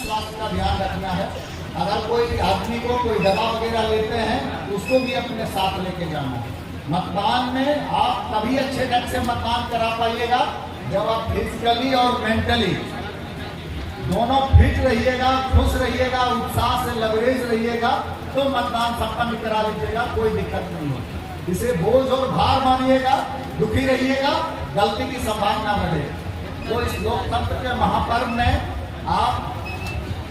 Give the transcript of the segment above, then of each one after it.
स्वास्थ्य का ध्यान रखना है। अगर कोई आदमी को कोई दवा वगैरह लेते हैं तो उसको भी अपने साथ लेके जाना है। मतदान में आप तभी अच्छे ढंग से मतदान करा पाइएगा जब आप फिजिकली और मेंटली दोनों फिट रहिएगा, खुश रहिएगा, उत्साह से लबरेज रहिएगा तो मतदान संपन्न करा लीजिएगा, कोई दिक्कत नहीं है। इसे बोझ और भार मानिएगा, दुखी रहिएगा, गलती की संभावना बढ़े। तो इस लोकतंत्र के महापर्व में आप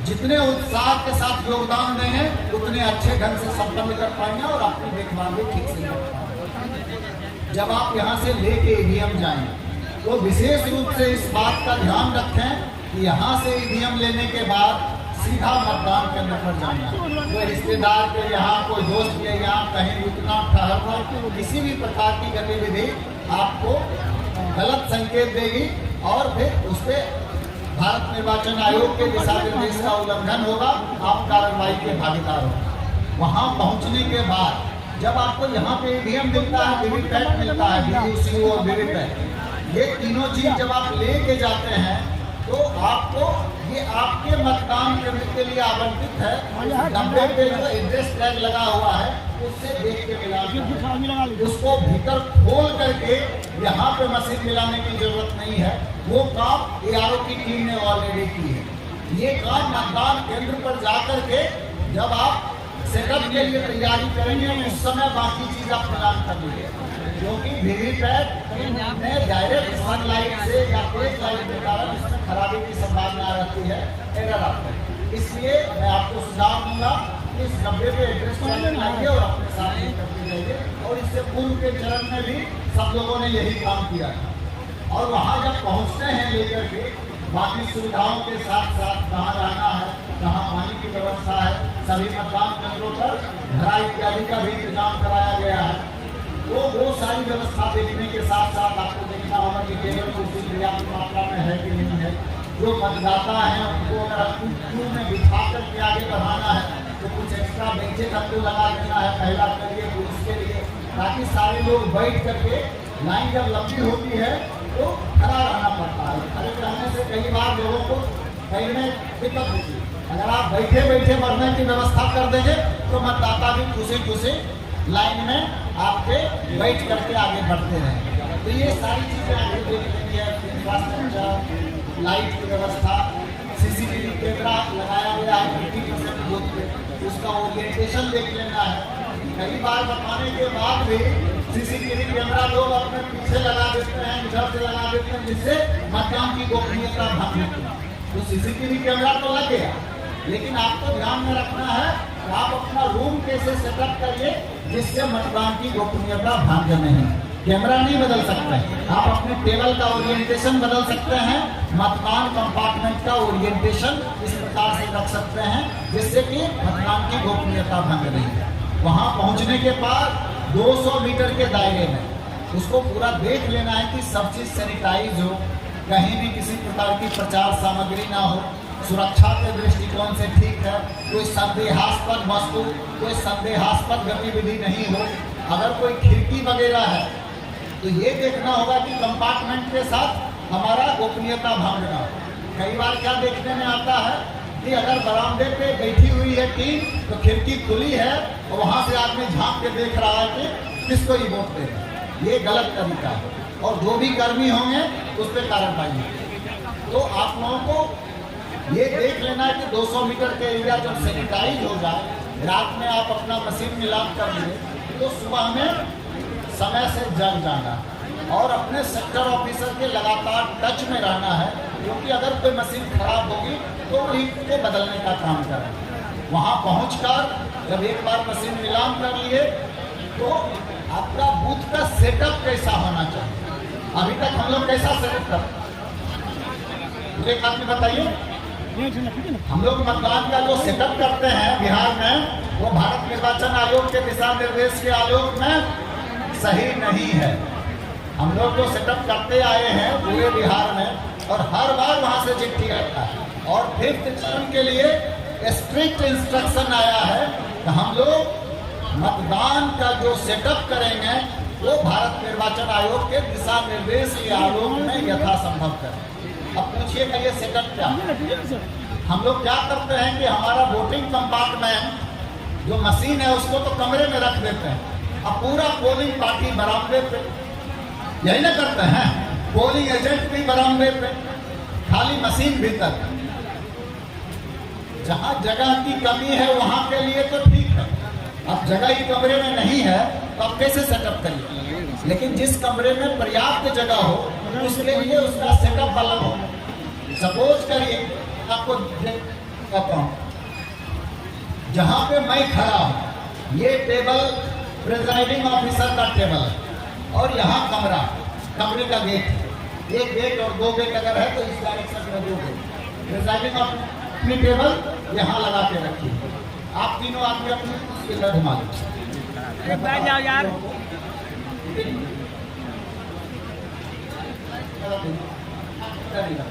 जितने उत्साह के साथ योगदान देंगे उतने अच्छे ढंग से संपन्न कर पाएंगे और अपनी देखभाल भी ठीक से कर पाएंगे। जब आप यहाँ से लेके ईवीएम जाएं तो विशेष रूप से इस बात का ध्यान रखें कि यहाँ से ईवीएम लेने के बाद सीधा मतदान केंद्र पर जाना। कोई रिश्तेदार के यहाँ, कोई दोस्त के यहाँ कहीं रुकना, ठहरना, किसी भी प्रकार की गतिविधि आपको गलत संकेत देगी और फिर उस पर भारत निर्वाचन आयोग के दिशा निर्देश का उल्लंघन होगा, आप कार्रवाई के भागीदार होंगे। वहाँ पहुँचने के बाद जब आपको यहाँ पे ईवीएम मिलता है, वीवीपैट मिलता है, वीवीसीओ और वीवीपैट, ये तीनों चीज जब आप लेके जाते हैं तो आपको ये आपके मतदान केंद्र के लिए आवंटित है। डब्बे पे जो एड्रेस टैग लगा हुआ है उससे देख के मिला, उसको भीतर खोल करके यहाँ पे मशीन मिलाने की जरूरत नहीं है। वो काम एआरओ की टीम ने ऑलरेडी की है। ये काम मतदान केंद्र पर जाकर के जब आप सेटअप के लिए तैयारी करेंगे उस समय बाकी चीज आप मिलान कर लीजिए, क्योंकि वीवीपैट में डायरेक्ट सनलाइट से या तेज लाइट के कारण इसमें खराबी की संभावना रहती है, एरर आता है। इसलिए मैं आपको सुझाव दूंगा कि इस डब्बे पे एड्रेस लाइए और अपने साथ करते जाइए। और इससे पूर्व के चरण में भी सब लोगों ने यही काम किया था। और वहाँ जब पहुँचते हैं लेकर के बाकी सुविधाओं के साथ साथ कहाँ रहना है, कहाँ पानी की व्यवस्था है, सभी मतदान केंद्रों पर घड़ा इत्यादि का भी इंतजाम कराया गया है। तो वो सारी व्यवस्था देखने के साथ साथ आपको देखना होगा कि टेबल कुर्सी पर्याप्त मात्रा में है कि नहीं है। जो मतदाता हैं उनको अगर क्यू में बिठा करके आगे बढ़ाना है तो कुछ एक्स्ट्रा बेंचेज आपको लगा देना है महिला के लिए, पुरुष के लिए, ताकि सारे लोग बैठ करके लाइन जब लंबी होती है तो खड़ा रहना पड़ता है। खड़े रहने से कई बार लोगों को कहीं में दिक्कत होती है। अगर आप बैठे बैठे मरने की व्यवस्था कर देंगे तो मतदाता भी खुशी खुशी लाइन में आपके बैठ करके आगे बढ़ते रहेंगे। तो ये सारी चीजें आगे देख लेंगे। इंफ्रास्ट्रक्चर, लाइट की व्यवस्था, सीसीटीवी कैमरा लगाया गया है 50% बूथ पे, उसका ओरिएंटेशन देख लेना है। कई बार बताने के बाद भी सीसीटीवी कैमरा लोग अपने पीछे लगा देते हैं, इधर से लगा देते हैं, जिससे मतदान की गोपनीयता भंग होती है। तो सीसीटीवी कैमरा तो लग गया, लेकिन आपको ध्यान में रखना है कि आप अपना रूम कैसे सेटअप करिए जिससे मतदान की गोपनीयता भंग नहीं। कैमरा नहीं बदल सकते, आप अपने टेबल का ओरिएंटेशन बदल सकते हैं, मतदान कंपार्टमेंट का ओरिएंटेशन इस प्रकार से रख सकते हैं जिससे कि मतदान की गोपनीयता भंग नहीं। वहाँ पहुँचने के बाद 200 मीटर के दायरे में उसको पूरा देख लेना है कि सब चीज सैनिटाइज हो, कहीं भी किसी प्रकार की प्रचार सामग्री ना हो, सुरक्षा के दृष्टिकोण से ठीक है, कोई संदेहास्पद वस्तु, कोई संदेहास्पद गतिविधि नहीं हो। अगर कोई खिड़की वगैरह है तो ये देखना होगा कि कंपार्टमेंट के साथ हमारा गोपनीयता भंग ना हो। कई बार क्या देखने में आता है कि अगर बरामदे पे बैठी हुई है टीम तो खिड़की खुली है और वहाँ से आदमी झांक के देख रहा है कि किसको ही वोट देना। ये गलत तरीका है और जो भी कर्मी होंगे उस पर कार्रवाई होगी। तो आप लोगों को ये देख लेना है कि 200 मीटर के एरिया जब सैनिटाइज हो जाए, रात में आप अपना मशीन मिलान कर लिए तो सुबह में समय से जग जाना और अपने सेक्टर ऑफिसर के लगातार टच में रहना है, क्योंकि अगर कोई मशीन खराब होगी तो वही को बदलने का काम करें। वहाँ पहुँचकर जब एक बार मशीन मिलान कर लिए तो आपका बूथ का सेटअप कैसा होना चाहिए। अभी तक हम लोग कैसा सेटअप करते, एक आदमी बताइए। हम लोग मतदान का जो सेटअप करते हैं बिहार में वो भारत निर्वाचन आयोग के दिशा निर्देश के आलोक में सही नहीं है। हम लोग जो सेटअप करते आए हैं पूरे बिहार में और हर बार वहाँ से चिट्ठी आता है और 5th चरण के लिए स्ट्रिक्ट इंस्ट्रक्शन आया है कि हम लोग मतदान का जो सेटअप करेंगे वो भारत निर्वाचन आयोग के दिशा निर्देश के आलोक में यथासंभव करें। अब पूछिएगा ये सेटअप क्या है? हम लोग क्या करते हैं कि हमारा वोटिंग कंपार्टमेंट जो मशीन है उसको तो कमरे में रख देते हैं, अब पूरा पोलिंग पार्टी बरामदे पे, यही ना करते हैं, पोलिंग एजेंट भी बरामदे पे, खाली मशीन भीतर। जहां जगह की कमी है वहां के लिए तो ठीक है, अब जगह ही कमरे में नहीं है तो आप कैसे सेटअप करिए, लेकिन जिस कमरे में पर्याप्त जगह हो उसके लिए उसका सेटअप अलग हो। सपोज करिए आपको कहता हूं, जहां पे मैं खड़ा हूं ये टेबल प्रिजाइडिंग ऑफिसर का टेबल है और यहाँ कमरा, कमरे का गेट है, एक गेट और दो गेट अगर है तो इस डायरेक्शन में 2 गेट। प्रिजाइडिंग ऑफिसर अपनी टेबल यहाँ लगा के रखिए, आप तीनों आदमी अपनी लड़ मारो, बैठ जाओ यार। करेगा।